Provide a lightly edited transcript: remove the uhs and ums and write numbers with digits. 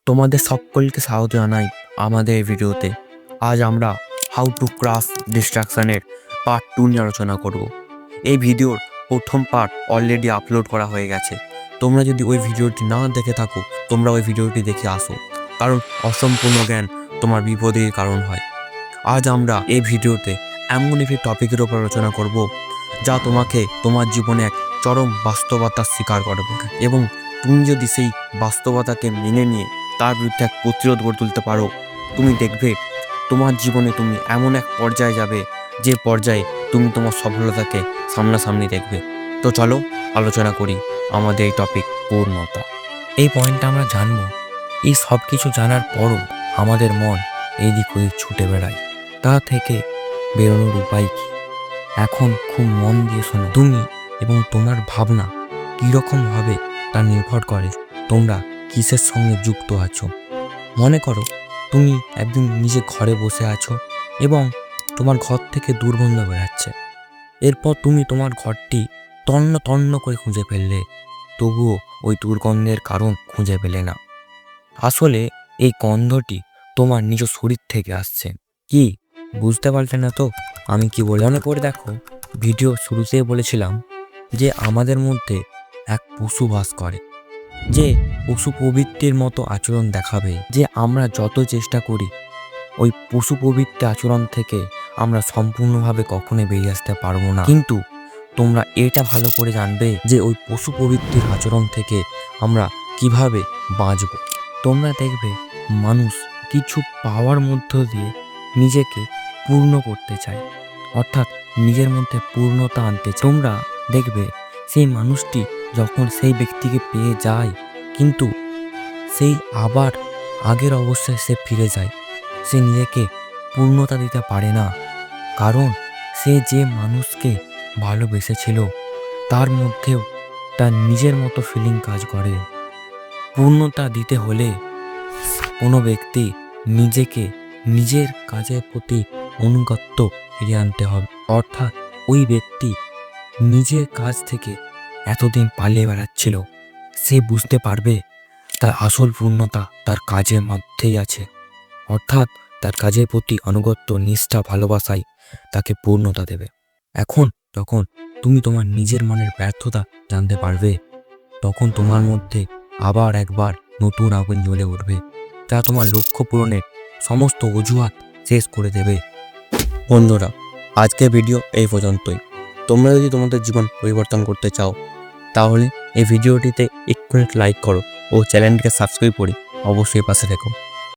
তোমাদের সকলকে স্বাগত জানাই আমাদের এই ভিডিওতে। আজ আমরা হাউ টু ক্রাশ ডিস্ট্রাকশনের পার্ট 2 নিয়ে আলোচনা করব। এই ভিডিওর প্রথম পার্ট অলরেডি আপলোড করা হয়ে গেছে। তোমরা যদি ওই ভিডিওটি না দেখে থাকো, তোমরা ওই ভিডিওটি দেখে আসো, কারণ অসম্পূর্ণ জ্ঞান তোমার বিপদের কারণ হয়। আজ আমরা এই ভিডিওতে এমন একটি টপিকের উপর আলোচনা করব যা তোমাকে তোমার জীবনে এক চরম বাস্তবতার স্বীকার করবে, এবং তুমি যদি সেই বাস্তবতাকে মেনে নিয়ে তার বিরুদ্ধে এক প্রতিরোধ গড়ে তুলতে পারো, তুমি দেখবে তোমার জীবনে তুমি এমন এক পর্যায়ে যাবে যে পর্যায়ে তুমি তোমার সফলতাকে সামনাসামনি দেখবে। তো চলো আলোচনা করি আমাদের এই টপিক পূর্ণতা। এই পয়েন্টটা আমরা জানবো। এই সব কিছু জানার পরও আমাদের মন এইদিক ওদিক ছুটে বেড়ায়। তা থেকে বেরোনোর উপায় কি? এখন খুব মন দিয়ে শোনো। তুমি এবং তোমার ভাবনা কীরকমভাবে তা নির্ভর করে তোমরা কিসের সঙ্গে যুক্ত আছো। মনে করো তুমি একদিন নিজে ঘরে বসে আছো এবং তোমার ঘর থেকে দুর্গন্ধ বেরাচ্ছে। এরপর তুমি তোমার ঘরটি তন্ন তন্ন করে খুঁজে ফেললে, তবুও ওই দুর্গন্ধের কারণ খুঁজে পেলে না। আসলে এই গন্ধটি তোমার নিজ শরীর থেকে আসছে। কি বুঝতে পারলে না তো আমি কি বলে? মনে করে দেখো, ভিডিও শুরুতেই বলেছিলাম যে আমাদের মধ্যে এক পশু বাস করে, যে পশু প্রবৃত্তির মতো আচরণ দেখাবে। যে আমরা যত চেষ্টা করি ওই পশু প্রবৃত্তি আচরণ থেকে আমরা সম্পূর্ণভাবে কখনোই বেরিয়ে আসতে পারবো না। কিন্তু তোমরা এটা ভালো করে জানবে যে ওই পশু প্রবৃত্তির আচরণ থেকে আমরা কিভাবে বাঁচব। তোমরা দেখবে মানুষ কিছু পাওয়ার মধ্য দিয়ে নিজেকে পূর্ণ করতে চায়, অর্থাৎ নিজের মধ্যে পূর্ণতা আনতে চায়। তোমরা দেখবে সেই মানুষটি যখন সেই ব্যক্তিকে পেয়ে যায়, কিন্তু সেই আবার আগের অবস্থায় সে ফিরে যায়। সে নিজেকে পূর্ণতা দিতে পারে না, কারণ সে যে মানুষকে ভালোবেসেছিল তার মধ্যেও তার নিজের মতো ফিলিং কাজ করে। পূর্ণতা দিতে হলে কোনো ব্যক্তি নিজেকে নিজের কাজের প্রতি অনুগত্য ফিরিয়ে আনতে হবে, অর্থাৎ ওই ব্যক্তি নিজের কাজ থেকে এতদিন পালিয়ে বেড়াচ্ছিল, সে বুঝতে পারবে তার আসল পূর্ণতা তার কাজের মধ্যেই আছে। অর্থাৎ তার কাজের প্রতি আনুগত্য, নিষ্ঠা, ভালোবাসাই তাকে পূর্ণতা দেবে। এখন যখন তুমি তোমার নিজের মনের ব্যর্থতা জানতে পারবে, তখন তোমার মধ্যে আবার একবার নতুন আগুন জ্বলে উঠবে, যা তোমার লক্ষ্য পূরণের সমস্ত অজুহাত শেষ করে দেবে। বন্ধুরা, আজকের ভিডিও এই পর্যন্তই। তোমরা যদি তোমাদের জীবন পরিবর্তন করতে চাও, তাহলে এই ভিডিওটিতে একটু লাইক করো ও চ্যানেলটিকে সাবস্ক্রাইব করে অবশ্যই পাশে থেকো।